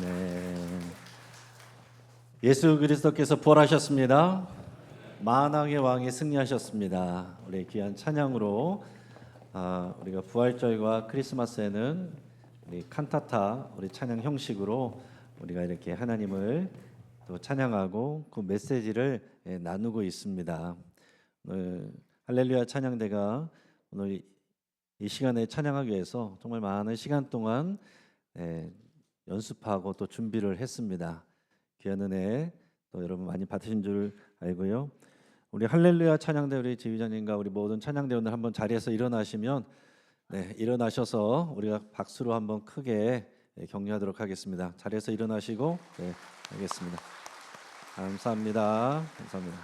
네. 예수 그리스도께서 부활하셨습니다. 만왕의 왕이 승리하셨습니다. 우리 귀한 찬양으로 우리가 부활절과 크리스마스에는 우리 칸타타 우리 찬양 형식으로 우리가 이렇게 하나님을 또 찬양하고 그 메시지를 나누고 있습니다. 오늘 할렐루야 찬양대가 오늘 이 시간에 찬양하기 위해서 정말 많은 시간 동안 연습하고 또 준비를 했습니다. 귀한 은혜 또 여러분 많이 받으신 줄 알고요. 우리 할렐루야 찬양대 우리 지휘자님과 우리 모든 찬양대원들 한번 자리에서 일어나시면 일어나셔서 우리가 박수로 한번 크게 격려하도록 하겠습니다. 자리에서 일어나시고 하겠습니다. 감사합니다. 감사합니다.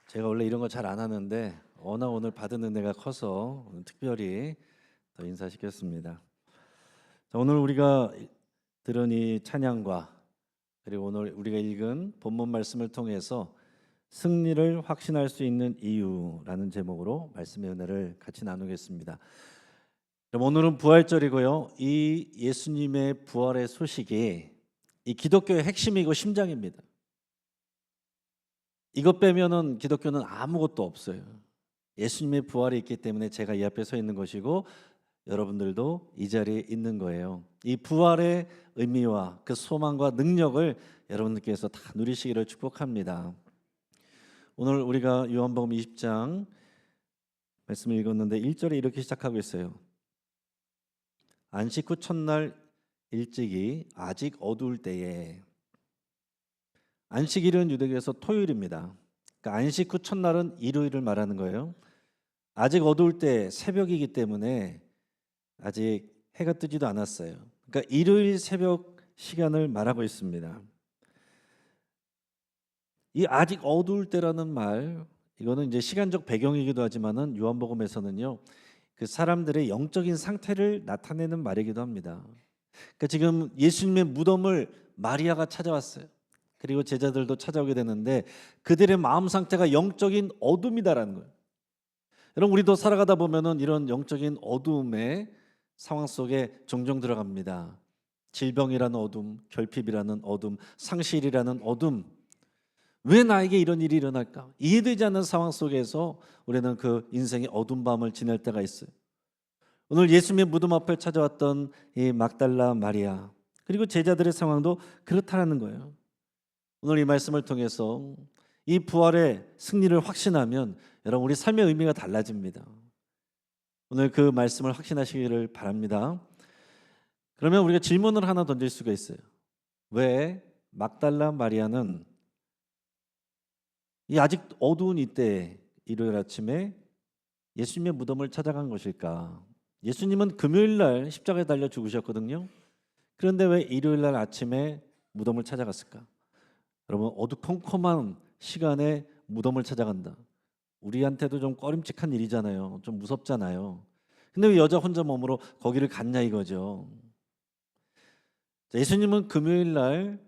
제가 원래 이런 거 잘 안 하는데 워낙 오늘 받은 은혜가 커서 오늘 특별히 더 인사시켰습니다. 자, 오늘 우리가 들은 이 찬양과 그리고 오늘 우리가 읽은 본문 말씀을 통해서 승리를 확신할 수 있는 이유라는 제목으로 말씀의 은혜를 같이 나누겠습니다. 그럼 오늘은 부활절이고요. 이 예수님의 부활의 소식이 이 기독교의 핵심이고 심장입니다. 이것 빼면은 기독교는 아무것도 없어요. 예수님의 부활이 있기 때문에 제가 이 앞에 서 있는 것이고 여러분들도 이 자리에 있는 거예요. 이 부활의 의미와 그 소망과 능력을 여러분들께서 다 누리시기를 축복합니다. 오늘 우리가 요한복음 20장 말씀을 읽었는데 1절에 이렇게 시작하고 있어요. 안식 후 첫날 일찍이 아직 어두울 때에. 안식일은 유대교에서 토요일입니다. 그러니까 안식 후 첫날은 일요일을 말하는 거예요. 아직 어두울 때 새벽이기 때문에 아직 해가 뜨지도 않았어요. 그러니까 일요일 새벽 시간을 말하고 있습니다. 이 아직 어두울 때라는 말, 이거는 이제 시간적 배경이기도 하지만은 요한복음에서는요, 그 사람들의 영적인 상태를 나타내는 말이기도 합니다. 그러니까 지금 예수님의 무덤을 마리아가 찾아왔어요. 그리고 제자들도 찾아오게 되는데 그들의 마음 상태가 영적인 어둠이다라는 거예요. 여러분, 우리도 살아가다 보면은 이런 영적인 어둠의 상황 속에 종종 들어갑니다. 질병이라는 어둠, 결핍이라는 어둠, 상실이라는 어둠. 왜 나에게 이런 일이 일어날까? 이해되지 않는 상황 속에서 우리는 그 인생의 어두운 밤을 지낼 때가 있어요. 오늘 예수님의 무덤 앞에 찾아왔던 이 막달라 마리아 그리고 제자들의 상황도 그렇다라는 거예요. 오늘 이 말씀을 통해서 이 부활의 승리를 확신하면 여러분 우리 삶의 의미가 달라집니다. 오늘 그 말씀을 확신하시기를 바랍니다. 그러면 우리가 질문을 하나 던질 수가 있어요. 왜 막달라 마리아는 이 아직 어두운 이때 일요일 아침에 예수님의 무덤을 찾아간 것일까? 예수님은 금요일 날 십자가에 달려 죽으셨거든요. 그런데 왜 일요일 날 아침에 무덤을 찾아갔을까? 여러분, 어두컴컴한 시간에 무덤을 찾아간다. 우리한테도 좀 꺼림칙한 일이잖아요. 좀 무섭잖아요. 근데 왜 여자 혼자 몸으로 거기를 갔냐 이거죠. 자, 예수님은 금요일 날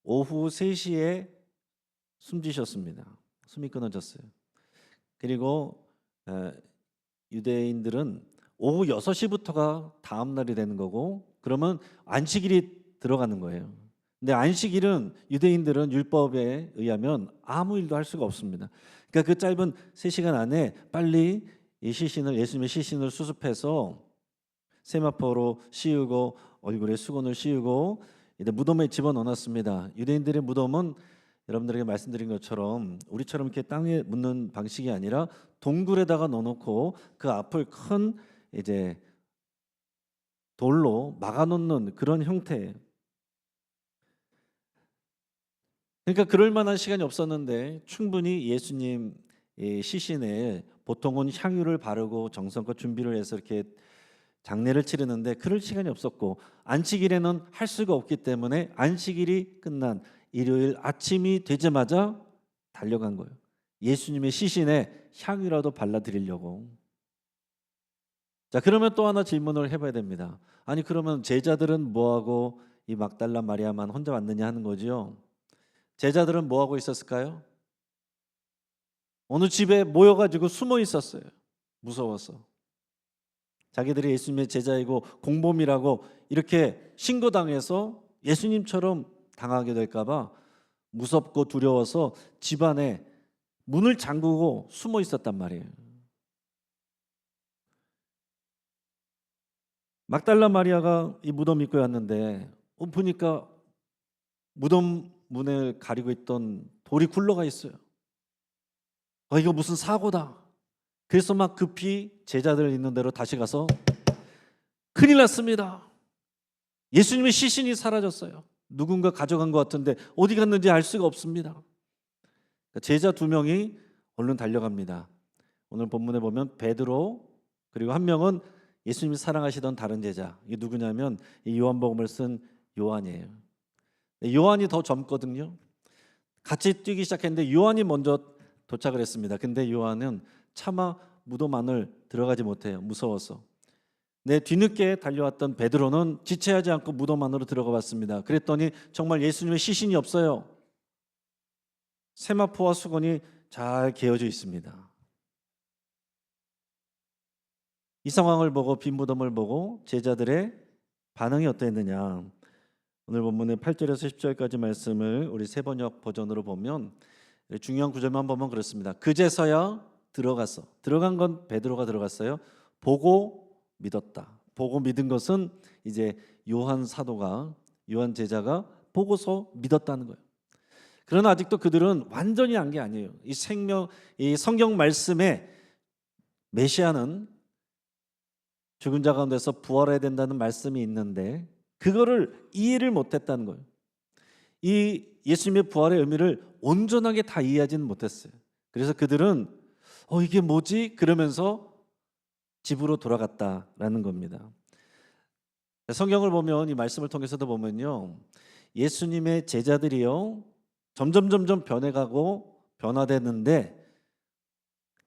오후 3시에 숨지셨습니다. 숨이 끊어졌어요. 그리고 유대인들은 오후 6시부터가 다음 날이 되는 거고 그러면 안식일이 들어가는 거예요. 근데 안식일은 유대인들은 율법에 의하면 아무 일도 할 수가 없습니다. 그러니까 그 짧은 3시간 안에 빨리 이 시신을 예수님의 시신을 수습해서 세마포로 씌우고 얼굴에 수건을 씌우고 이제 무덤에 집어넣었습니다. 유대인들의 무덤은 여러분들에게 말씀드린 것처럼 우리처럼 이렇게 땅에 묻는 방식이 아니라 동굴에다가 넣어놓고 그 앞을 큰 이제 돌로 막아놓는 그런 형태예요. 그러니까 그럴 만한 시간이 없었는데 충분히 예수님 시신에 보통은 향유를 바르고 정성껏 준비를 해서 이렇게 장례를 치르는데 그럴 시간이 없었고 안식일에는 할 수가 없기 때문에 안식일이 끝난 일요일 아침이 되자마자 달려간 거예요. 예수님의 시신에 향유라도 발라드리려고. 자, 그러면 또 하나 질문을 해봐야 됩니다. 아니 그러면 제자들은 뭐하고 이 막달라 마리아만 혼자 왔느냐 하는 거죠. 제자들은 뭐하고 있었을까요? 어느 집에 모여가지고 숨어 있었어요. 무서워서. 자기들이 예수님의 제자이고 공범이라고 이렇게 신고당해서 예수님처럼 당하게 될까 봐 무섭고 두려워서 집안에 문을 잠그고 숨어 있었단 말이에요. 막달라 마리아가 이 무덤 입구에 왔는데 보니까 무덤 문을 가리고 있던 돌이 굴러가 있어요. 이거 무슨 사고다. 그래서 막 급히 제자들 있는 대로 다시 가서 큰일 났습니다. 예수님의 시신이 사라졌어요. 누군가 가져간 것 같은데 어디 갔는지 알 수가 없습니다. 제자 2명이 얼른 달려갑니다. 오늘 본문에 보면 베드로 그리고 한 명은 예수님이 사랑하시던 다른 제자. 이게 누구냐면 이 요한복음을 쓴 요한이에요. 요한이 더 젊거든요. 같이 뛰기 시작했는데 요한이 먼저 도착을 했습니다. 근데 요한은 차마 무덤 안을 들어가지 못해요. 무서워서. 뒤늦게 달려왔던 베드로는 지체하지 않고 무덤 안으로 들어가 봤습니다. 그랬더니 정말 예수님의 시신이 없어요. 세마포와 수건이 잘 개어져 있습니다. 이 상황을 보고 빈 무덤을 보고 제자들의 반응이 어떠했느냐. 오늘 본문의 8절에서 10절까지 말씀을 우리 세번역 버전으로 보면 중요한 구절만 보면 그렇습니다. 그제서야 들어간 건 베드로가 들어갔어요. 보고 믿었다. 보고 믿은 것은 이제 요한 제자가 보고서 믿었다는 거예요. 그러나 아직도 그들은 완전히 안 게 아니에요. 이 성경 말씀에 메시아는 죽은 자 가운데서 부활해야 된다는 말씀이 있는데 그거를 이해를 못했다는 거예요. 이 예수님의 부활의 의미를 온전하게 다 이해하지는 못했어요. 그래서 그들은 이게 뭐지? 그러면서 집으로 돌아갔다라는 겁니다. 성경을 보면 이 말씀을 통해서도 보면요, 예수님의 제자들이요 점점 변해가고 변화되는데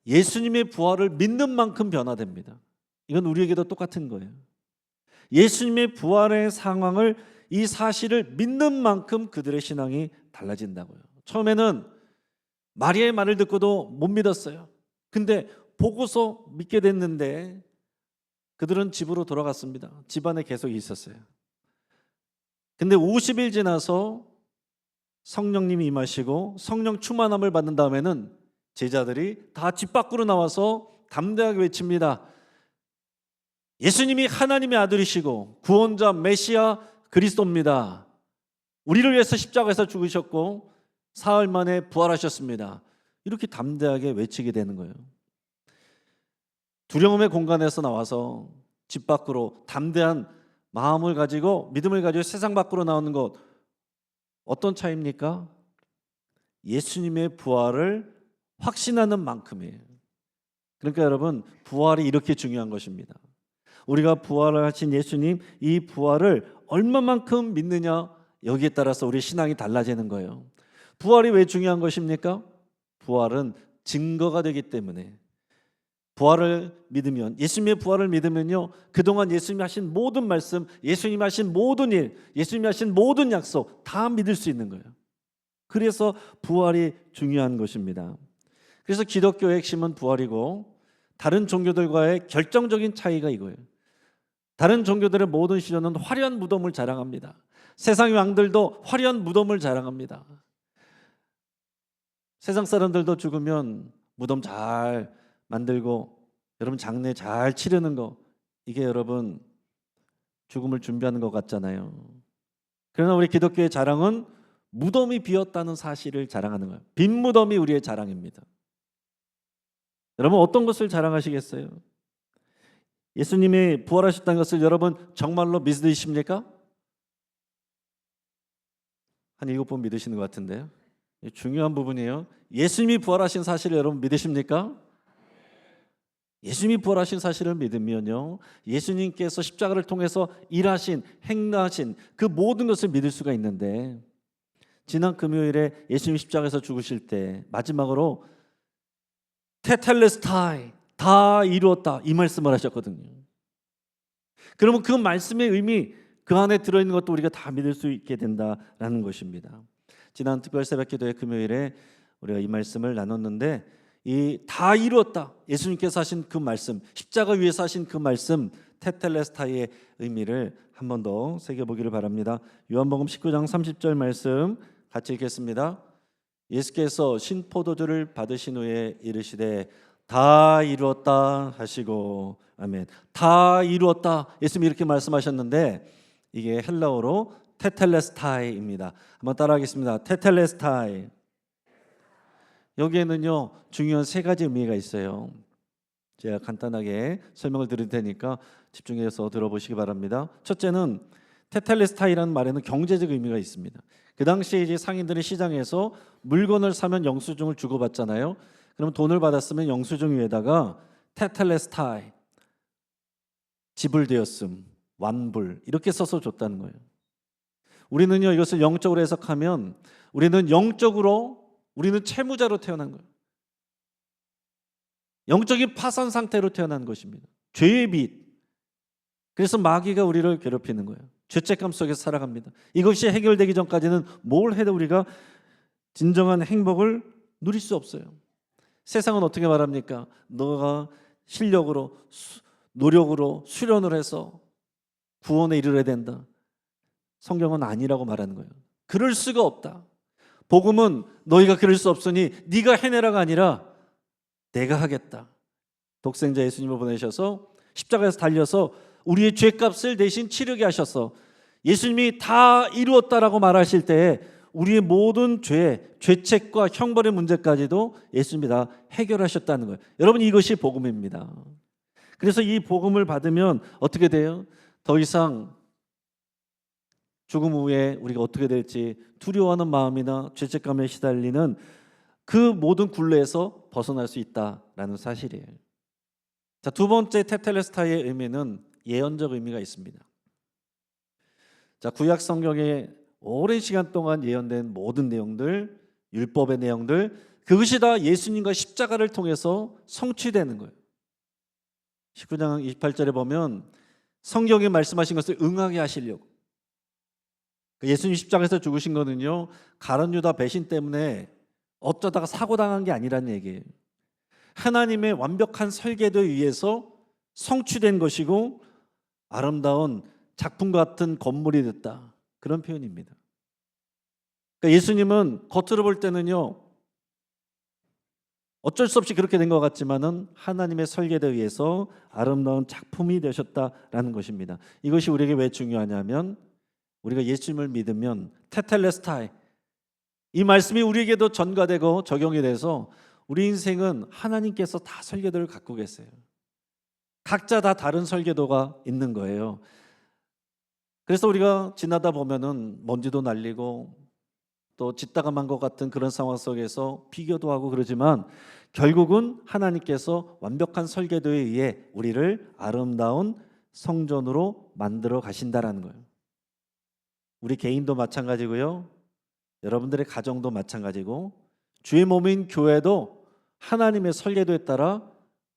예수님의 부활을 믿는 만큼 변화됩니다. 이건 우리에게도 똑같은 거예요. 예수님의 부활의 상황을 이 사실을 믿는 만큼 그들의 신앙이 달라진다고요. 처음에는 마리아의 말을 듣고도 못 믿었어요. 근데 보고서 믿게 됐는데 그들은 집으로 돌아갔습니다. 집안에 계속 있었어요. 근데 50일 지나서 성령님이 임하시고 성령 충만함을 받는 다음에는 제자들이 다 집 밖으로 나와서 담대하게 외칩니다. 예수님이 하나님의 아들이시고 구원자 메시아 그리스도입니다. 우리를 위해서 십자가에서 죽으셨고 사흘 만에 부활하셨습니다. 이렇게 담대하게 외치게 되는 거예요. 두려움의 공간에서 나와서 집 밖으로 담대한 마음을 가지고 믿음을 가지고 세상 밖으로 나오는 것, 어떤 차이입니까? 예수님의 부활을 확신하는 만큼이에요. 그러니까 여러분, 부활이 이렇게 중요한 것입니다. 우리가 부활을 하신 예수님, 이 부활을 얼마만큼 믿느냐, 여기에 따라서 우리 신앙이 달라지는 거예요. 부활이 왜 중요한 것입니까? 부활은 증거가 되기 때문에. 부활을 믿으면, 예수님의 부활을 믿으면요, 그동안 예수님이 하신 모든 말씀, 예수님이 하신 모든 일, 예수님이 하신 모든 약속 다 믿을 수 있는 거예요. 그래서 부활이 중요한 것입니다. 그래서 기독교의 핵심은 부활이고, 다른 종교들과의 결정적인 차이가 이거예요. 다른 종교들의 모든 신앙은 화려한 무덤을 자랑합니다. 세상의 왕들도 화려한 무덤을 자랑합니다. 세상 사람들도 죽으면 무덤 잘 만들고 여러분 장례 잘 치르는 거, 이게 여러분 죽음을 준비하는 것 같잖아요. 그러나 우리 기독교의 자랑은 무덤이 비었다는 사실을 자랑하는 거예요. 빈 무덤이 우리의 자랑입니다. 여러분 어떤 것을 자랑하시겠어요? 예수님이 부활하셨다는 것을 여러분 정말로 믿으십니까? 한 7번 믿으시는 것 같은데요. 중요한 부분이에요. 예수님이 부활하신 사실을 여러분 믿으십니까? 예수님이 부활하신 사실을 믿으면요, 예수님께서 십자가를 통해서 일하신, 행하신 그 모든 것을 믿을 수가 있는데, 지난 금요일에 예수님 십자가에서 죽으실 때 마지막으로 테텔레스타이, 다 이루었다, 이 말씀을 하셨거든요. 그러면 그 말씀의 의미, 그 안에 들어있는 것도 우리가 다 믿을 수 있게 된다라는 것입니다. 지난 특별 새벽 기도회 금요일에 우리가 이 말씀을 나눴는데, 이 다 이루었다. 예수님께서 하신 그 말씀, 십자가 위에서 하신 그 말씀 테텔레스타이의 의미를 한 번 더 새겨보기를 바랍니다. 요한복음 19장 30절 말씀 같이 읽겠습니다. 예수께서 신포도주를 받으신 후에 이르시되 다 이루었다 하시고 아멘. 다 이루었다. 예수님이 이렇게 말씀하셨는데 이게 헬라어로 테텔레스타이입니다. 한번 따라하겠습니다. 테텔레스타이. 여기에는요 중요한 세 가지 의미가 있어요. 제가 간단하게 설명을 드릴 테니까 집중해서 들어보시기 바랍니다. 첫째는 테텔레스타이라는 말에는 경제적 의미가 있습니다. 그 당시에 이제 상인들이 시장에서 물건을 사면 영수증을 주고받잖아요. 그럼 돈을 받았으면 영수증 위에다가 테텔레스타이 지불되었음, 완불 이렇게 써서 줬다는 거예요. 우리는요 이것을 영적으로 해석하면 우리는 채무자로 태어난 거예요. 영적인 파산 상태로 태어난 것입니다. 죄의 빚. 그래서 마귀가 우리를 괴롭히는 거예요. 죄책감 속에서 살아갑니다. 이것이 해결되기 전까지는 뭘 해도 우리가 진정한 행복을 누릴 수 없어요. 세상은 어떻게 말합니까? 너가 실력으로 노력으로 수련을 해서 구원에 이르러야 된다. 성경은 아니라고 말하는 거예요. 그럴 수가 없다. 복음은 너희가 그럴 수 없으니 네가 해내라가 아니라 내가 하겠다. 독생자 예수님을 보내셔서 십자가에서 달려서 우리의 죄값을 대신 치르게 하셔서 예수님이 다 이루었다라고 말하실 때에 우리의 모든 죄책과 형벌의 문제까지도 예수님이 다 해결하셨다는 거예요. 여러분 이것이 복음입니다. 그래서 이 복음을 받으면 어떻게 돼요? 더 이상 죽음 후에 우리가 어떻게 될지 두려워하는 마음이나 죄책감에 시달리는 그 모든 굴레에서 벗어날 수 있다라는 사실이에요. 자, 두 번째 테텔레스타의 의미는 예언적 의미가 있습니다. 자, 구약 성경에 오랜 시간 동안 예언된 모든 내용들, 율법의 내용들, 그것이 다 예수님과 십자가를 통해서 성취되는 거예요. 19장 28절에 보면 성경에 말씀하신 것을 응하게 하시려고. 예수님 십자가에서 죽으신 거는요, 가룟 유다 배신 때문에 어쩌다가 사고당한 게 아니라는 얘기예요. 하나님의 완벽한 설계도에 의해서 성취된 것이고 아름다운 작품 같은 건물이 됐다. 그런 표현입니다. 그러니까 예수님은 겉으로 볼 때는요 어쩔 수 없이 그렇게 된 것 같지만은 하나님의 설계도에 의해서 아름다운 작품이 되셨다라는 것입니다. 이것이 우리에게 왜 중요하냐면 우리가 예수님을 믿으면 테텔레스타이 이 말씀이 우리에게도 전가되고 적용이 돼서 우리 인생은 하나님께서 다 설계도를 갖고 계세요. 각자 다 다른 설계도가 있는 거예요. 그래서 우리가 지나다 보면은 먼지도 날리고 또 짓다가 만 것 같은 그런 상황 속에서 비교도 하고 그러지만 결국은 하나님께서 완벽한 설계도에 의해 우리를 아름다운 성전으로 만들어 가신다라는 거예요. 우리 개인도 마찬가지고요. 여러분들의 가정도 마찬가지고 주의 몸인 교회도 하나님의 설계도에 따라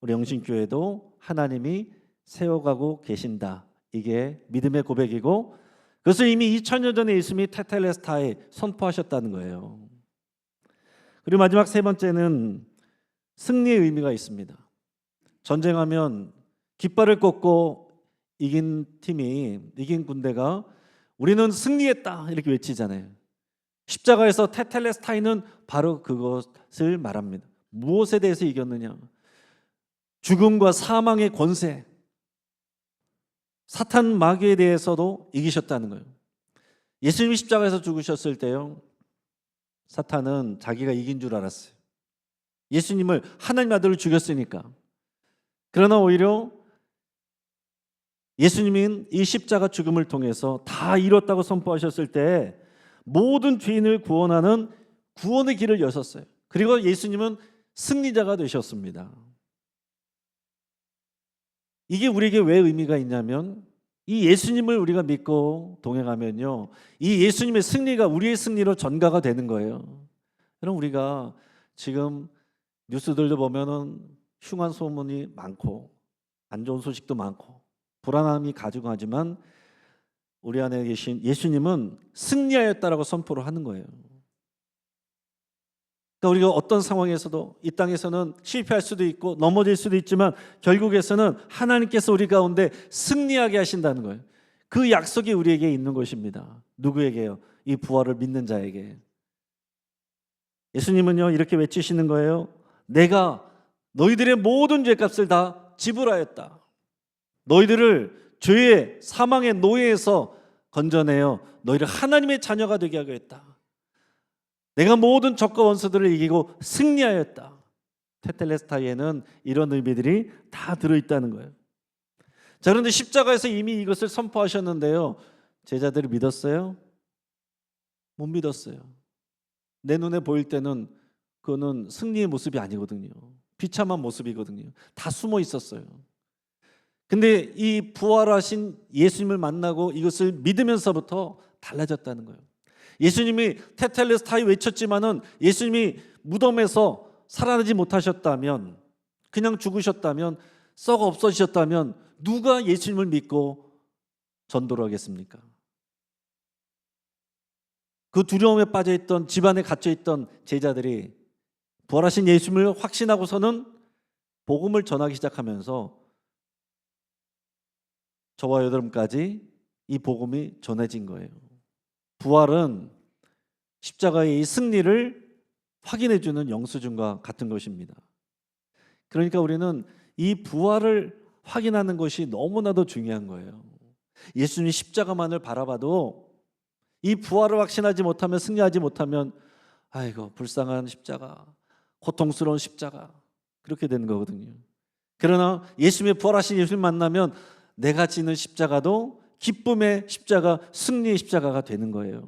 우리 영신교회도 하나님이 세워가고 계신다. 이게 믿음의 고백이고 그것을 이미 2000년 전에 예수님이 테텔레스타에 선포하셨다는 거예요. 그리고 마지막 세 번째는 승리의 의미가 있습니다. 전쟁하면 깃발을 꽂고 이긴 군대가 우리는 승리했다 이렇게 외치잖아요. 십자가에서 테텔레스타이는 바로 그것을 말합니다. 무엇에 대해서 이겼느냐? 죽음과 사망의 권세, 사탄 마귀에 대해서도 이기셨다는 거예요. 예수님이 십자가에서 죽으셨을 때요, 사탄은 자기가 이긴 줄 알았어요. 예수님을 하나님 아들을 죽였으니까. 그러나 오히려 예수님은 이 십자가 죽음을 통해서 다 이뤘다고 선포하셨을 때 모든 죄인을 구원하는 구원의 길을 여셨어요. 그리고 예수님은 승리자가 되셨습니다. 이게 우리에게 왜 의미가 있냐면 이 예수님을 우리가 믿고 동행하면요, 이 예수님의 승리가 우리의 승리로 전가가 되는 거예요. 그럼 우리가 지금 뉴스들도 보면은 흉한 소문이 많고 안 좋은 소식도 많고 불안함이 가중하지만 우리 안에 계신 예수님은 승리하였다라고 선포를 하는 거예요. 그러니까 우리가 어떤 상황에서도 이 땅에서는 실패할 수도 있고 넘어질 수도 있지만 결국에서는 하나님께서 우리 가운데 승리하게 하신다는 거예요. 그 약속이 우리에게 있는 것입니다. 누구에게요? 이 부활을 믿는 자에게. 예수님은요 이렇게 외치시는 거예요. 내가 너희들의 모든 죄값을 다 지불하였다. 너희들을 죄의 사망의 노예에서 건져내어 너희를 하나님의 자녀가 되게 하겠다. 내가 모든 적과 원수들을 이기고 승리하였다. 테텔레스타이에는 이런 의미들이 다 들어있다는 거예요. 자, 그런데 십자가에서 이미 이것을 선포하셨는데요. 제자들이 믿었어요? 못 믿었어요. 내 눈에 보일 때는 그거는 승리의 모습이 아니거든요. 비참한 모습이거든요. 다 숨어 있었어요. 근데 이 부활하신 예수님을 만나고 이것을 믿으면서부터 달라졌다는 거예요. 예수님이 테텔레스타이 외쳤지만은 예수님이 무덤에서 살아나지 못하셨다면, 그냥 죽으셨다면, 썩어 없어지셨다면 누가 예수님을 믿고 전도를 하겠습니까? 그 두려움에 빠져있던, 집안에 갇혀있던 제자들이 부활하신 예수님을 확신하고서는 복음을 전하기 시작하면서 저와 여러분까지 이 복음이 전해진 거예요. 부활은 십자가의 이 승리를 확인해주는 영수증과 같은 것입니다. 그러니까 우리는 이 부활을 확인하는 것이 너무나도 중요한 거예요. 예수님이 십자가만을 바라봐도 이 부활을 확신하지 못하면, 승리하지 못하면 아이고 불쌍한 십자가, 고통스러운 십자가, 그렇게 되는 거거든요. 그러나 예수님의 부활하신 예수님 만나면 내가 지는 십자가도 기쁨의 십자가, 승리의 십자가가 되는 거예요.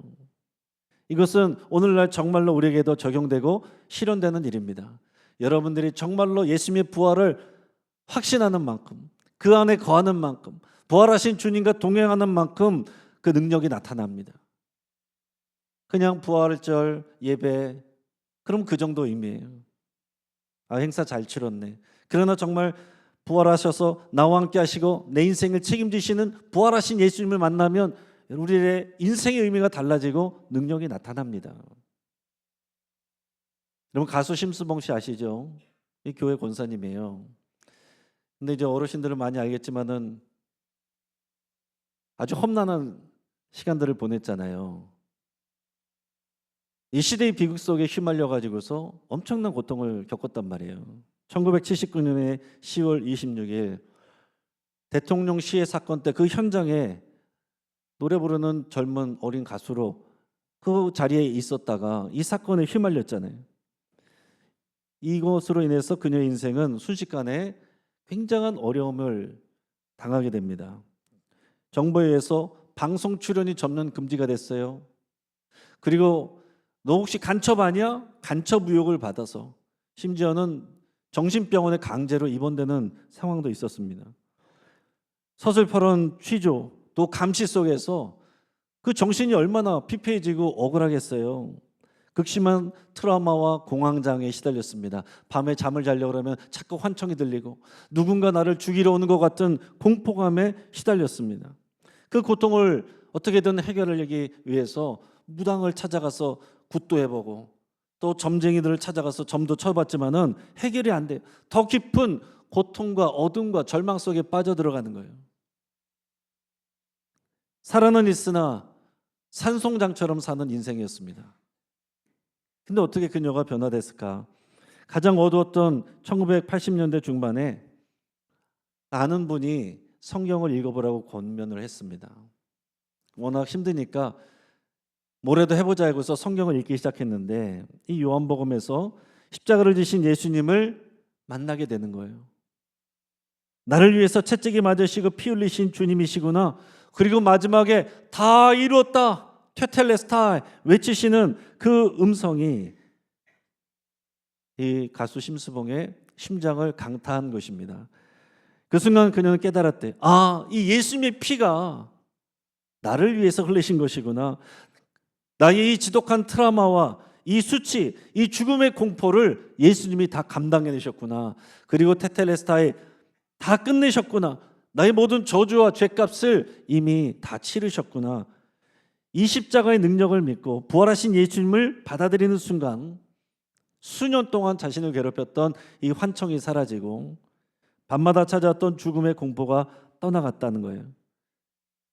이것은 오늘날 정말로 우리에게도 적용되고 실현되는 일입니다. 여러분들이 정말로 예수님의 부활을 확신하는 만큼, 그 안에 거하는 만큼, 부활하신 주님과 동행하는 만큼 그 능력이 나타납니다. 그냥 부활절 예배, 그럼 그 정도 의미예요. 아, 행사 잘 치렀네. 그러나 정말 부활하셔서 나와 함께 하시고 내 인생을 책임지시는 부활하신 예수님을 만나면 우리의 인생의 의미가 달라지고 능력이 나타납니다. 여러분, 가수 심수봉 씨 아시죠? 이 교회 권사님이에요. 근데 이제 어르신들은 많이 알겠지만은 아주 험난한 시간들을 보냈잖아요. 이 시대의 비극 속에 휘말려 가지고서 엄청난 고통을 겪었단 말이에요. 1979년에 10월 26일 대통령 시해 사건 때 그 현장에 노래 부르는 젊은 어린 가수로 그 자리에 있었다가 이 사건에 휘말렸잖아요. 이것으로 인해서 그녀의 인생은 순식간에 굉장한 어려움을 당하게 됩니다. 정부에 의해서 방송 출연이 전면 금지가 됐어요. 그리고 너 혹시 간첩 아니야? 간첩 의혹을 받아서 심지어는 정신병원에 강제로 입원되는 상황도 있었습니다. 서슬퍼런 취조 또 감시 속에서 그 정신이 얼마나 피폐해지고 억울하겠어요. 극심한 트라우마와 공황장애에 시달렸습니다. 밤에 잠을 자려고 하면 자꾸 환청이 들리고 누군가 나를 죽이러 오는 것 같은 공포감에 시달렸습니다. 그 고통을 어떻게든 해결하기 위해서 무당을 찾아가서 굿도 해보고 또 점쟁이들을 찾아가서 점도 쳐봤지만은 해결이 안 돼요. 더 깊은 고통과 어둠과 절망 속에 빠져들어가는 거예요. 살아는 있으나 산송장처럼 사는 인생이었습니다. 근데 어떻게 그녀가 변화됐을까? 가장 어두웠던 1980년대 중반에 아는 분이 성경을 읽어보라고 권면을 했습니다. 워낙 힘드니까 뭐라도 해보자 하고서 성경을 읽기 시작했는데 이 요한복음에서 십자가를 지신 예수님을 만나게 되는 거예요. 나를 위해서 채찍이 맞으시고 피 흘리신 주님이시구나. 그리고 마지막에 다 이루었다 테텔레스타이 외치시는 그 음성이 이 가수 심수봉의 심장을 강타한 것입니다. 그 순간 그녀는 깨달았대. 아, 이 예수님의 피가 나를 위해서 흘리신 것이구나. 나의 이 지독한 트라우마와 이 수치, 이 죽음의 공포를 예수님이 다 감당해내셨구나. 그리고 테텔레스타이 다 끝내셨구나. 나의 모든 저주와 죄값을 이미 다 치르셨구나. 이 십자가의 능력을 믿고 부활하신 예수님을 받아들이는 순간 수년 동안 자신을 괴롭혔던 이 환청이 사라지고 밤마다 찾아왔던 죽음의 공포가 떠나갔다는 거예요.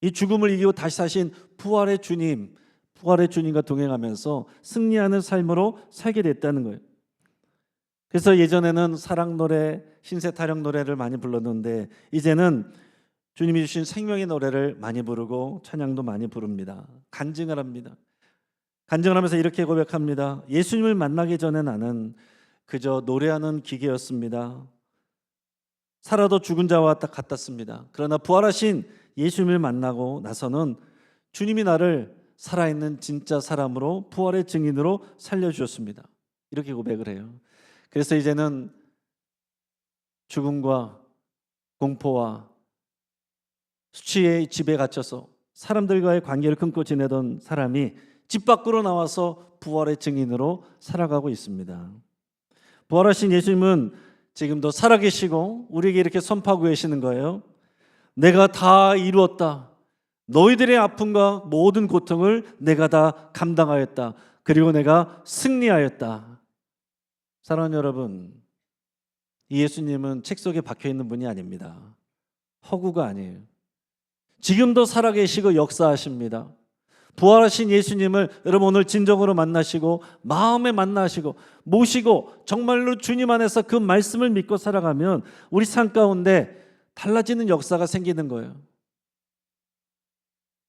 이 죽음을 이기고 다시 사신 부활의 주님, 부활의 주님과 동행하면서 승리하는 삶으로 살게 됐다는 거예요. 그래서 예전에는 사랑 노래, 신세 타령 노래를 많이 불렀는데 이제는 주님이 주신 생명의 노래를 많이 부르고 찬양도 많이 부릅니다. 간증을 합니다. 간증을 하면서 이렇게 고백합니다. 예수님을 만나기 전에 나는 그저 노래하는 기계였습니다. 살아도 죽은 자와 같았습니다. 그러나 부활하신 예수님을 만나고 나서는 주님이 나를 살아있는 진짜 사람으로 부활의 증인으로 살려주셨습니다. 이렇게 고백을 해요. 그래서 이제는 죽음과 공포와 수치의 집에 갇혀서 사람들과의 관계를 끊고 지내던 사람이 집 밖으로 나와서 부활의 증인으로 살아가고 있습니다. 부활하신 예수님은 지금도 살아계시고 우리에게 이렇게 선포하고 계시는 거예요. 내가 다 이루었다. 너희들의 아픔과 모든 고통을 내가 다 감당하였다. 그리고 내가 승리하였다. 사랑하는 여러분, 이 예수님은 책 속에 박혀있는 분이 아닙니다. 허구가 아니에요. 지금도 살아계시고 역사하십니다. 부활하신 예수님을 여러분 오늘 진정으로 만나시고 마음에 만나시고 모시고 정말로 주님 안에서 그 말씀을 믿고 살아가면 우리 삶 가운데 달라지는 역사가 생기는 거예요.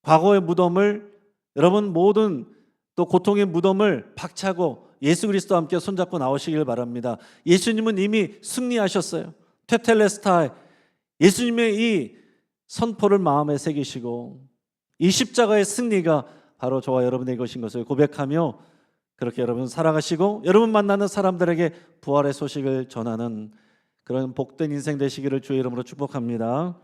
과거의 무덤을 여러분 모든 또 고통의 무덤을 박차고 예수 그리스도와 함께 손잡고 나오시길 바랍니다. 예수님은 이미 승리하셨어요. 테텔레스타이, 예수님의 이 선포를 마음에 새기시고 이 십자가의 승리가 바로 저와 여러분의 것인 것을 고백하며 그렇게 여러분 살아가시고 여러분 만나는 사람들에게 부활의 소식을 전하는 그런 복된 인생 되시기를 주의 이름으로 축복합니다.